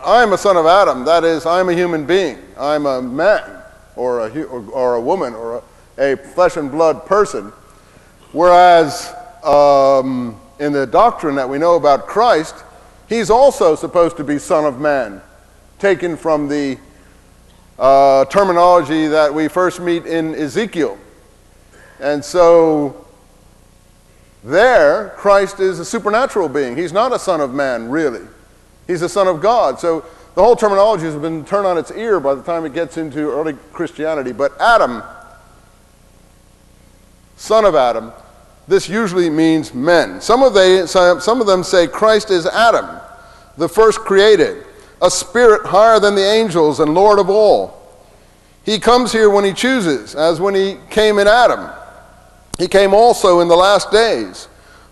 I'm a son of Adam. That is, I'm a human being. I'm a man or a woman or a flesh and blood person. Whereas in the doctrine that we know about Christ, he's also supposed to be son of man, taken from the terminology that we first meet in Ezekiel. And so there, Christ is a supernatural being. He's not a son of man, really. He's a son of God. So the whole terminology has been turned on its ear by the time it gets into early Christianity. But Adam, son of Adam, this usually means men. Some of them say Christ is Adam, the first created, a spirit higher than the angels and Lord of all. He comes here when he chooses, as when he came in Adam. He came also in the last days,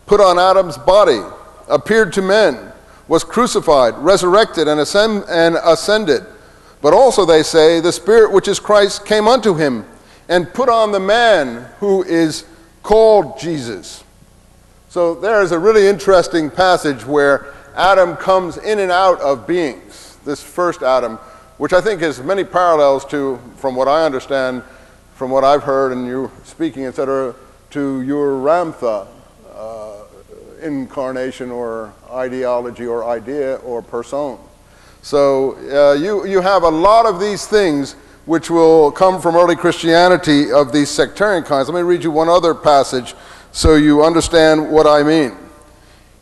put on Adam's body, appeared to men, was crucified, resurrected, and ascended. But also, they say, the Spirit which is Christ came unto him, and put on the man who is called Jesus. So there is a really interesting passage where Adam comes in and out of beings, this first Adam, which I think has many parallels to, from what I understand, from what I've heard and you speaking, etc., to your Ramtha incarnation or ideology or idea or person. So you have a lot of these things which will come from early Christianity of these sectarian kinds. Let me read you one other passage so you understand what I mean.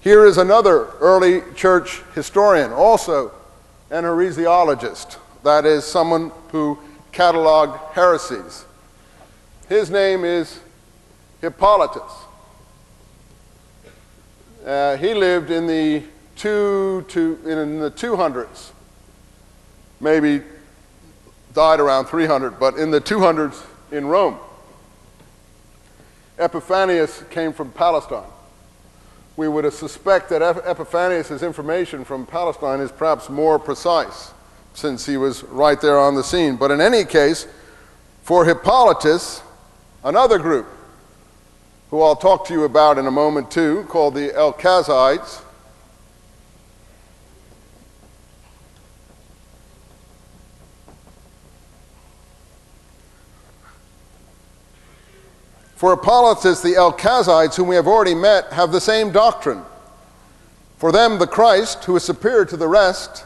Here is another early church historian, also an heresiologist. That is someone who cataloged heresies. His name is Hippolytus. He lived in the 200s, maybe died around 300, but in the 200s in Rome. Epiphanius came from Palestine. We would suspect that Epiphanius' information from Palestine is perhaps more precise, since he was right there on the scene. But in any case, for Hippolytus, another group, who I'll talk to you about in a moment too, called the Elkazites, for Hippolytus, the Elkazites, whom we have already met, have the same doctrine. For them, the Christ, who is superior to the rest,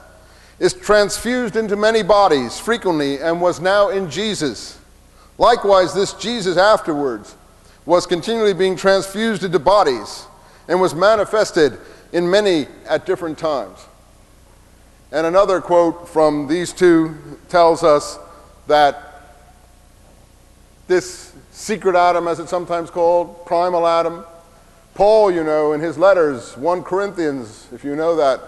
is transfused into many bodies frequently and was now in Jesus. Likewise, this Jesus afterwards was continually being transfused into bodies and was manifested in many at different times. And another quote from these two tells us that this secret Adam, as it's sometimes called, primal Adam, Paul, you know, in his letters, 1 Corinthians, if you know that.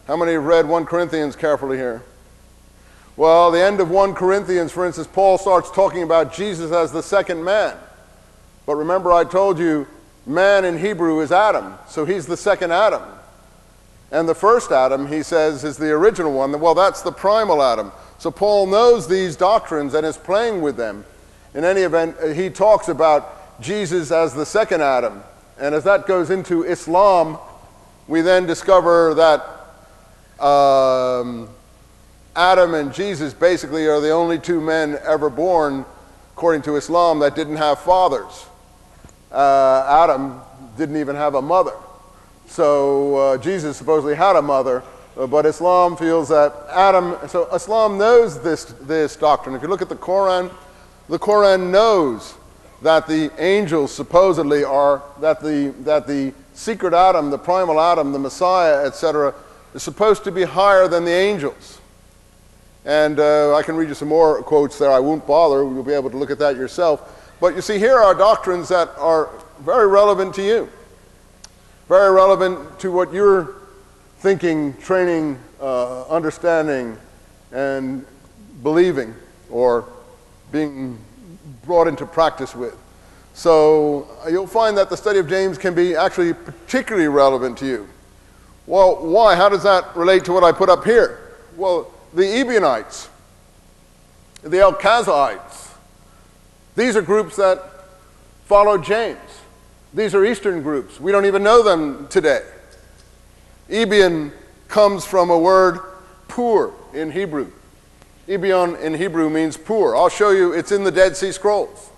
How many have read 1 Corinthians carefully here? Well, the end of 1 Corinthians, for instance, Paul starts talking about Jesus as the second man. But remember, I told you, man in Hebrew is Adam, so he's the second Adam. And the first Adam, he says, is the original one. Well, that's the primal Adam. So Paul knows these doctrines and is playing with them. In any event, he talks about Jesus as the second Adam. And as that goes into Islam, we then discover that Adam and Jesus basically are the only two men ever born, according to Islam, that didn't have fathers. Adam didn't even have a mother. So Jesus supposedly had a mother, but Islam feels that so Islam knows this doctrine. If you look at the Quran knows that the angels supposedly are, that the secret Adam, the primal Adam, the Messiah, etc., is supposed to be higher than the angels. And I can read you some more quotes there. I won't bother. You'll be able to look at that yourself. But you see, here are doctrines that are very relevant to you, very relevant to what you're thinking, training, understanding, and believing, or being brought into practice with. So you'll find that the study of James can be actually particularly relevant to you. Well, why? How does that relate to what I put up here? Well, the Ebionites, the Elkazites, these are groups that followed James. These are Eastern groups. We don't even know them today. Ebion comes from a word poor in Hebrew. Ebion in Hebrew means poor. I'll show you, it's in the Dead Sea Scrolls.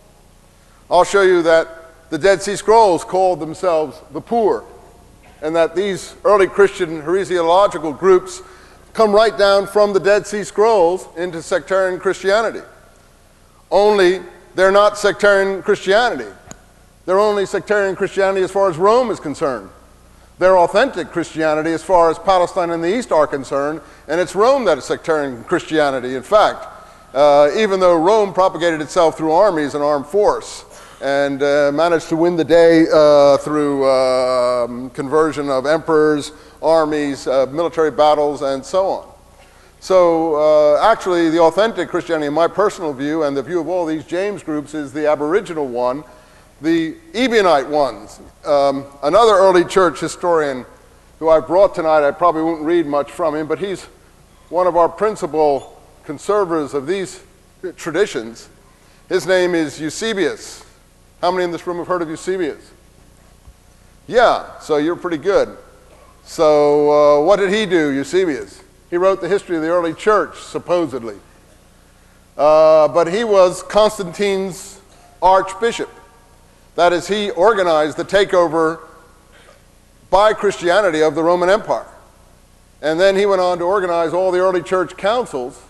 I'll show you that the Dead Sea Scrolls called themselves the poor, and that these early Christian heresiological groups come right down from the Dead Sea Scrolls into sectarian Christianity. Only they're not sectarian Christianity. They're only sectarian Christianity as far as Rome is concerned. They're authentic Christianity as far as Palestine and the East are concerned, and it's Rome that is sectarian Christianity. In fact, even though Rome propagated itself through armies and armed force, and managed to win the day through conversion of emperors, armies, military battles, and so on. So actually, the authentic Christianity, in my personal view, and the view of all these James groups, is the aboriginal one, the Ebionite ones. Another early church historian who I brought tonight, I probably won't read much from him, but he's one of our principal conservators of these traditions. His name is Eusebius. How many in this room have heard of Eusebius? Yeah, so you're pretty good. So what did he do, Eusebius? He wrote the history of the early church, supposedly. But he was Constantine's archbishop. That is, he organized the takeover by Christianity of the Roman Empire. And then he went on to organize all the early church councils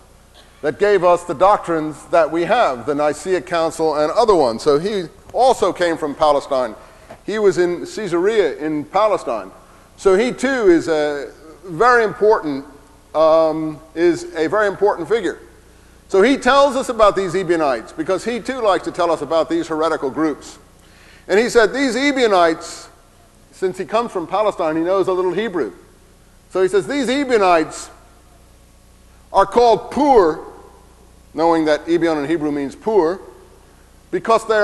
that gave us the doctrines that we have, the Nicaea Council and other ones. So he also came from Palestine. He was in Caesarea in Palestine. So he too is a very important figure. So he tells us about these Ebionites because he too likes to tell us about these heretical groups. And he said these Ebionites, since he comes from Palestine, he knows a little Hebrew. So he says these Ebionites are called poor, knowing that Ebion in Hebrew means poor, because they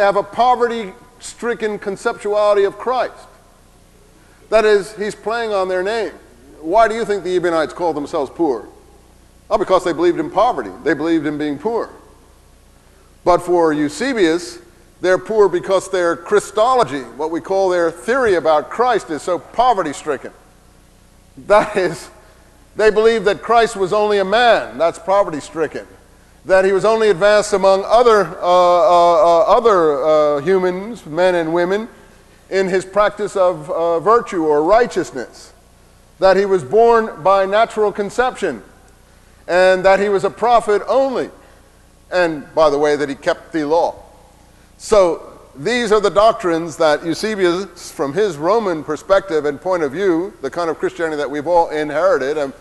have a poverty-stricken conceptuality of Christ. That is, he's playing on their name. Why do you think the Ebionites called themselves poor? Oh, because they believed in poverty. They believed in being poor. But for Eusebius, they're poor because their Christology, what we call their theory about Christ, is so poverty-stricken. That is, they believed that Christ was only a man. That's poverty-stricken. That he was only advanced among other humans, men and women, in his practice of virtue or righteousness. That he was born by natural conception, and that he was a prophet only. And, by the way, that he kept the law. So these are the doctrines that Eusebius, from his Roman perspective and point of view, the kind of Christianity that we've all inherited, and